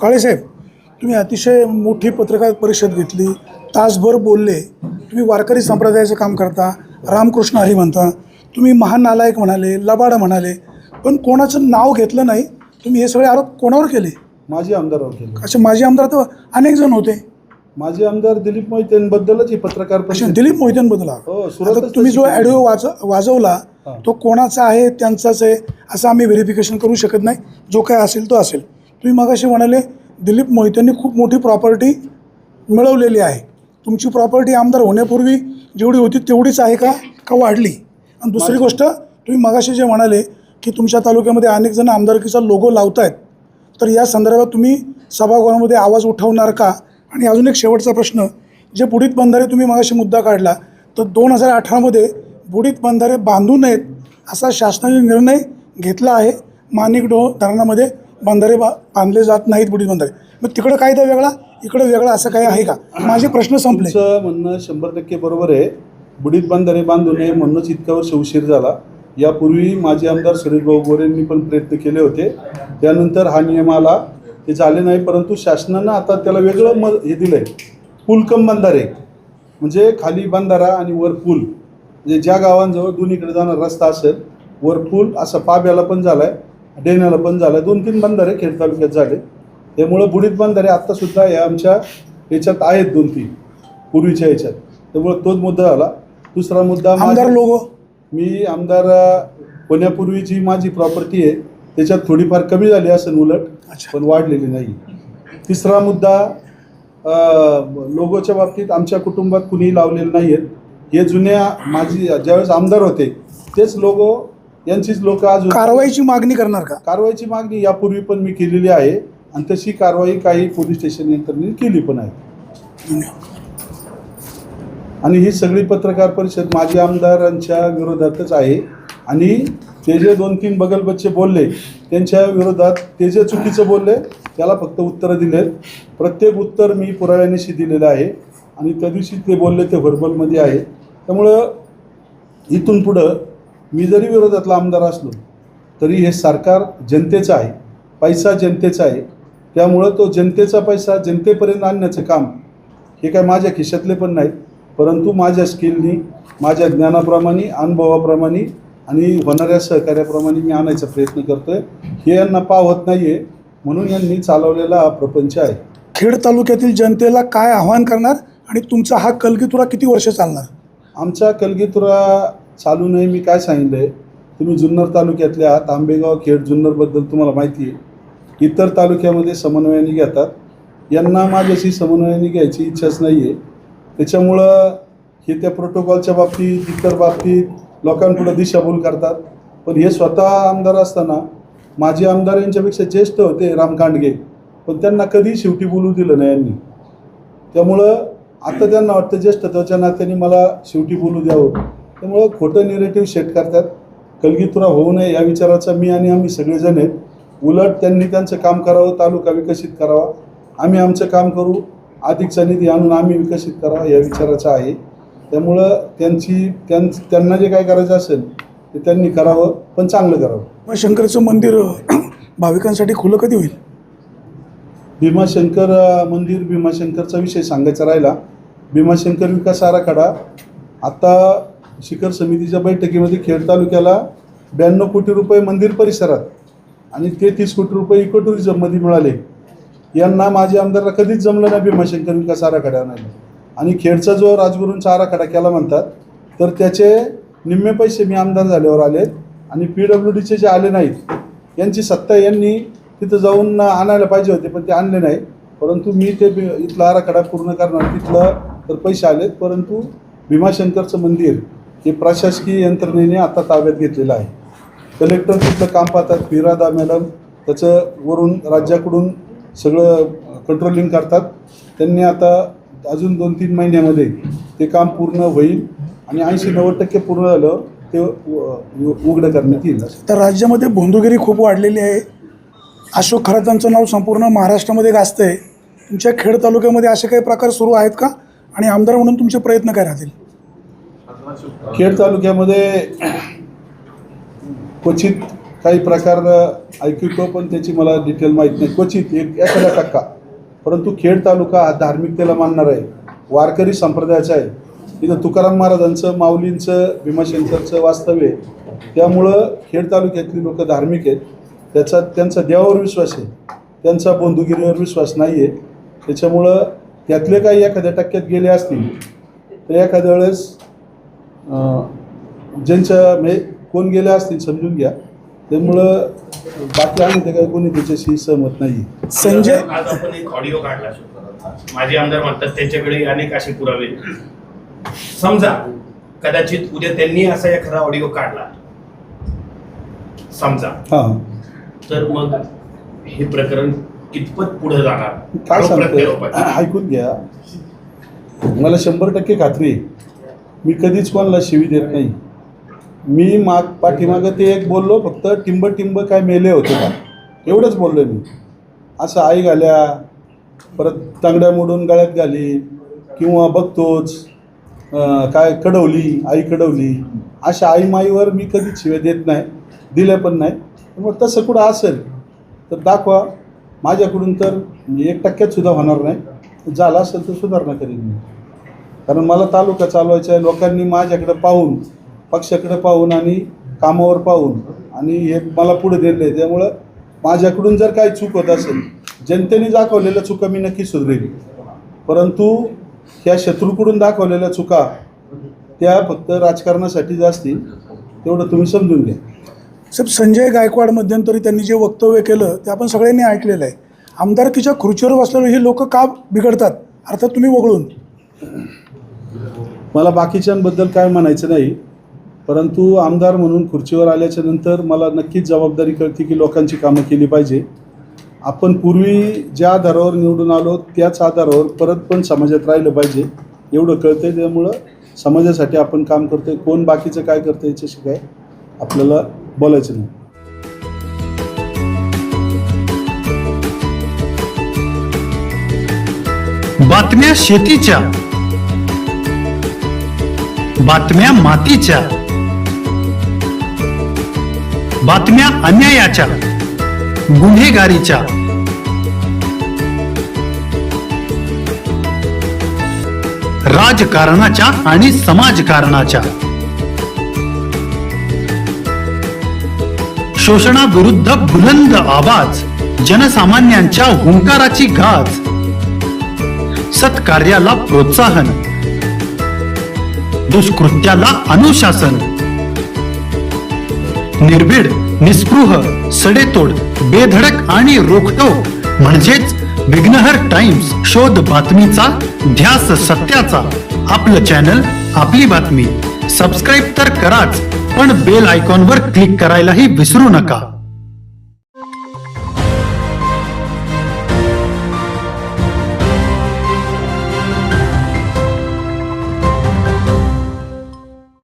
काळेसाहेब, तुम्ही अतिशय मोठी पत्रकार परिषद घेतली, तासभर बोलले. तुम्ही वारकरी संप्रदायाचं काम करता, रामकृष्ण हरी म्हणता, तुम्ही महान नालायक म्हणाले, लबाड म्हणाले, पण कोणाचं नाव घेतलं नाही. तुम्ही हे सगळे आरोप कोणावर केले? माजी आमदारावर केले. अच्छा, माजी आमदार तर अनेक जण होते. माजी आमदार दिलीप मोहितेंबद्दलच ही पत्रकार अच्छा, परिषद. दिलीप मोहितेंबद्दल. हो, आता तुम्ही जो ऑडिओ वाजवला तो कोणाचा आहे, त्यांचाच आहे असं आम्ही व्हेरिफिकेशन करू शकत नाही. जो काय असेल तो असेल. तुम्ही मगाशी म्हणाले दिलीप मोहितेंनी खूप मोठी प्रॉपर्टी मिळवलेली आहे. तुमची प्रॉपर्टी आमदार होण्यापूर्वी जेवढी होती तेवढीच आहे का वाढली? आणि दुसरी गोष्ट, तुम्ही मगाशी जे म्हणाले की तुमच्या तालुक्यामध्ये अनेक जण आमदारकीचा लोगो लावत आहेत, तर या संदर्भात तुम्ही सभागृहामध्ये आवाज उठवणार का? आणि अजून एक शेवटचा प्रश्न, जे बुडीत बंधारे तुम्ही मगाशी मुद्दा काढला, तर 2018मध्ये बुडीत बंधारे बांधू नयेत असा शासनाने निर्णय घेतला आहे. माणिकडोह धरणामध्ये बंधारे बांधले जात नाहीत, बुडीत बंधारे. मग तिकडं कायदा वेगळा, इकडं वेगळा, असं काही आहे का? माझे प्रश्न संपले. तुमचं म्हणणं 100% बरोबर आहे. बुडीत बंधारे बांधू नये म्हणूनच इतका वर्ष उशीर झाला. यापूर्वी माजी आमदार सुरेशभाऊ गोरेंनी पण प्रयत्न केले होते. त्यानंतर हा नियम आला, ते झाले नाही. परंतु शासनानं आता त्याला वेगळं हे दिलं आहे, पूल कम बंधारे. म्हणजे खाली बंधारा आणि वर पूल. म्हणजे ज्या गावांजवळ दोन्हीकडे जाणारा रस्ता असेल, वर पूल, असा पाब्याला पण झाला आहे, डेण्याला पण झाला आहे. 2-3 बंधारे खेड तालुक्यात झाले. त्यामुळं बुडीत बंधारे आत्तासुद्धा या आमच्या याच्यात आहेत, 2-3 पूर्वीच्या याच्यात. त्यामुळं तोच मुद्दा झाला. दुसरा मुद्दा, आमदार लोगो. मी आमदार होण्यापूर्वी जी माझी प्रॉपर्टी आहे त्याच्यात थोडीफार कमी झाली असेल उलट, पण वाढलेली नाही. तिसरा मुद्दा, लोगोच्या बाबतीत आमच्या कुटुंबात कुणीही लावलेले नाही आहेत. हे जुन्या माझी ज्यावेळेस आमदार होते तेच लोगो, यांचीच लोक अजून. कारवाईची मागणी करणार का? कारवाईची मागणी यापूर्वी पण मी केलेली आहे आणि तशी कारवाई काही पोलीस स्टेशन यंत्रणेने केली पण आहे. आणि ही सगळी पत्रकार परिषद माजी आमदारांच्या विरोधातच आहे. आणि ते जे 2-3 बगलबच्चे बोलले त्यांच्या विरोधात, ते जे चुकीचं बोलले त्याला फक्त उत्तरं दिलेत. प्रत्येक उत्तर मी पुराव्यानिशी दिलेलं आहे. आणि त्या दिवशी ते बोलले ते व्हर्बलमध्ये आहे. त्यामुळं इथून पुढं मी जरी विरोधातला आमदार असलो तरी हे सरकार जनतेचं आहे, पैसा जनतेचा आहे. त्यामुळं तो जनतेचा पैसा जनतेपर्यंत आणण्याचं काम हे काय माझ्या खिशातले पण नाही, परंतु माझ्या स्किलनी, माझ्या ज्ञानाप्रमाणे, अनुभवाप्रमाणे आणि होणाऱ्या सहकार्याप्रमाणे मी आणायचा प्रयत्न करतो आहे. हे यांना पावत नाही आहे, म्हणून यांनी चालवलेला हा प्रपंच आहे. खेड तालुक्यातील जनतेला काय आव्हान करणार आणि तुमचा हा कलगीतुरा किती वर्ष चालणार? आमचा कलगीतुरा चालू नाही. मी काय सांगितलं आहे, तुम्ही जुन्नर तालुक्यातले आहात. आंबेगाव, खेड, जुन्नरबद्दल तुम्हाला माहिती आहे. इतर तालुक्यामध्ये समन्वयाने घेतात. यांना माझ्याशी समन्वयाने घ्यायची इच्छाच नाही आहे. त्याच्यामुळं हे त्या प्रोटोकॉलच्या बाबतीत, इतर बाबतीत लोकांपुढं दिशाभूल करतात. पण हे स्वतः आमदार असताना, माजी आमदार यांच्यापेक्षा ज्येष्ठ होते राम कांडगे, पण त्यांना कधी शेवटी बोलू दिलं नाही यांनी. त्यामुळं आता त्यांना वाटतं ज्येष्ठत्वाच्या नात्याने मला शेवटी बोलू द्यावं. त्यामुळं खोटं निगेटिव्ह सेट करतात. कलगीतुरा होऊ नये या विचाराचा मी आणि आम्ही सगळेजण आहेत. उलट त्यांनी त्यांचं काम करावं, तालुका विकसित करावा. आम्ही आमचं काम करू, अधिकचा निधी आणून आम्ही विकसित करावा या विचाराचा आहे. त्यामुळं त्यांना जे काय करायचं असेल ते त्यांनी करावं, पण चांगलं करावं. भीमाशंकरचं मंदिर भाविकांसाठी खुलं कधी होईल? भीमाशंकर मंदिर, भीमाशंकरचा विषय सांगायचा राहिला. भीमाशंकर विकास आराखडा आता शिखर समितीच्या बैठकीमध्ये खेड तालुक्याला 92 कोटी रुपये मंदिर परिसरात आणि 33 कोटी रुपये इको टुरिझममध्ये मिळाले. यांना माझ्या आमदारला कधीच जमलं नाही भीमाशंकर विकास आराखडा आणायला. आणि खेडचा जो राजगुरूंचा आराखडा केला म्हणतात, तर त्याचे निम्मे पैसे मी आमदार झाल्यावर आलेत. आणि PWDचे जे आले नाहीत, यांची सत्ता यांनी तिथं जाऊन आणायला पाहिजे होते, पण ते आणले नाही. परंतु मी ते इथला आराखडा पूर्ण करणार, तिथलं तर पैसे आलेत. परंतु भीमाशंकरचं मंदिर हे प्रशासकीय यंत्रणेने आता ताब्यात घेतलेलं आहे. कलेक्टर तिथलं काम पाहतात, फिरादा मॅडम त्याचं वरून राज्याकडून सगळं कंट्रोलिंग करतात. त्यांनी आता अजून 2-3 महिन्यामध्ये ते काम पूर्ण होईल आणि 80-90% पूर्ण झालं ते उघडं करण्यात येईल. तर राज्यामध्ये भोंदूगिरी खूप वाढलेली आहे. अशोक खरातांचं नाव संपूर्ण महाराष्ट्रामध्ये गाजतं आहे. तुमच्या खेड तालुक्यामध्ये असे काही प्रकार सुरू आहेत का? आणि आमदार म्हणून तुमचे प्रयत्न काय राहतील? खेड तालुक्यामध्ये क्वचित काही प्रकार ऐकतो, पण त्याची मला डिटेल माहीत नाही, क्वचित एखादा टक्का. परंतु खेड तालुका हा धार्मिकतेला मानणारा आहे, वारकरी संप्रदायाचा आहे. इथं तुकाराम महाराजांचं, माऊलींचं, भीमाशंकरचं वास्तव्य आहे. त्यामुळं खेड तालुक्यातली लोक धार्मिक आहेत. त्यांचा देवावर विश्वास आहे, त्यांचा बंधुगिरीवर विश्वास नाही आहे. त्याच्यामुळं त्यातले काही एखाद्या टक्क्यात गेले असतील तर एखाद्या वेळेस ज्यांच्या म्हणजे कोण गेले असतील समजून घ्या. त्यामुळं बाकी आम्ही ते काही कोणी त्याच्याशी सहमत नाही. संजय, आज आपण एक ऑडिओ काढला, माजी आमदार म्हणतात त्यांच्याकडे अनेक असे पुरावे. समजा कदाचित उद्या त्यांनी असा एखादा ऑडिओ काढला समजा, हां, तर मग हे प्रकरण कितपत पुढे जाणार? काय आरोप सांगतोय प्रत्यारोपाचे. ऐकून घ्या. मला 100% खात्री आहे, मी कधीच कोणाला शिवी देत नाही. मी पाठीमागं ते एक बोललो, फक्त टिंब काय मेले होते का एवढंच बोललो मी. असं आई घाल्या, परत तांगड्या मोडून गळ्यात घाली, किंवा बघतोच काय कडवली, आई कडवली, अशा आई माईवर मी कधीच शिव्या देत नाही, दिल्या पण नाही. मग तसं कुठं असेल तर दाखवा. माझ्याकडून तर 1% सुद्धा होणार नाही. झालं असेल तर सुधारणा करीन मी. कारण मला तालुका चालवायचा आहे. लोकांनी माझ्याकडे पाहून, पक्षाकडे पाहून आणि कामावर पाहून आणि हे मला पुढे दिले आहे. त्यामुळं माझ्याकडून जर काही चूक होत असेल, जनतेने दाखवलेल्या चुका मी नक्की सुधरेल. परंतु ह्या शत्रूकडून दाखवलेल्या चुका त्या फक्त राजकारणासाठी असतील, तेवढं तुम्ही समजून घ्या. साहेब, संजय गायकवाड मध्यंतरी त्यांनी जे वक्तव्य केलं ते आपण सगळ्यांनी ऐकलेलं आहे. आमदारकीच्या खुर्चीवर बसलेले हे लोक का बिघडतात, अर्थात तुम्ही वगळून? मला बाकीच्यांबद्दल काय म्हणायचं नाही, परंतु आमदार म्हणून खुर्चीवर आल्याच्या नंतर मला नक्कीच जबाबदारी कळते की लोकांची कामं केली पाहिजे. आपण पूर्वी ज्या आधारावर निवडून आलो त्याच आधारावर परत पण समाजात राहिलं पाहिजे, एवढं कळतं. त्यामुळं समाजासाठी आपण काम करतोय. कोण बाकीचं काय करतं याच्याशी काय आपल्याला बोलायचं नाही. बातम्या शेतीच्या, बातम्या मातीच्या, बातम्या अन्यायाच्या, गुन्हेगारीच्या, राजकारणाच्या आणि समाजकारणाच्या, शोषणाविरुद्ध बुलंद आवाज, जनसामान्यांच्या हुंकाराची गाज, सत्कार्याला प्रोत्साहन, दुष्कृत्याला अनुशासन, निर्भीड, निस्पृह, सडेतोड, बेधडक आणि रोखटोक म्हणजेच विघ्नहर टाइम्स. शोध बातमीचा, ध्यास सत्याचा. आपलं चॅनल, आपली बातमी. सबस्क्राईब तर कराच, पण बेल आयकॉनवर क्लिक करायलाही विसरू नका.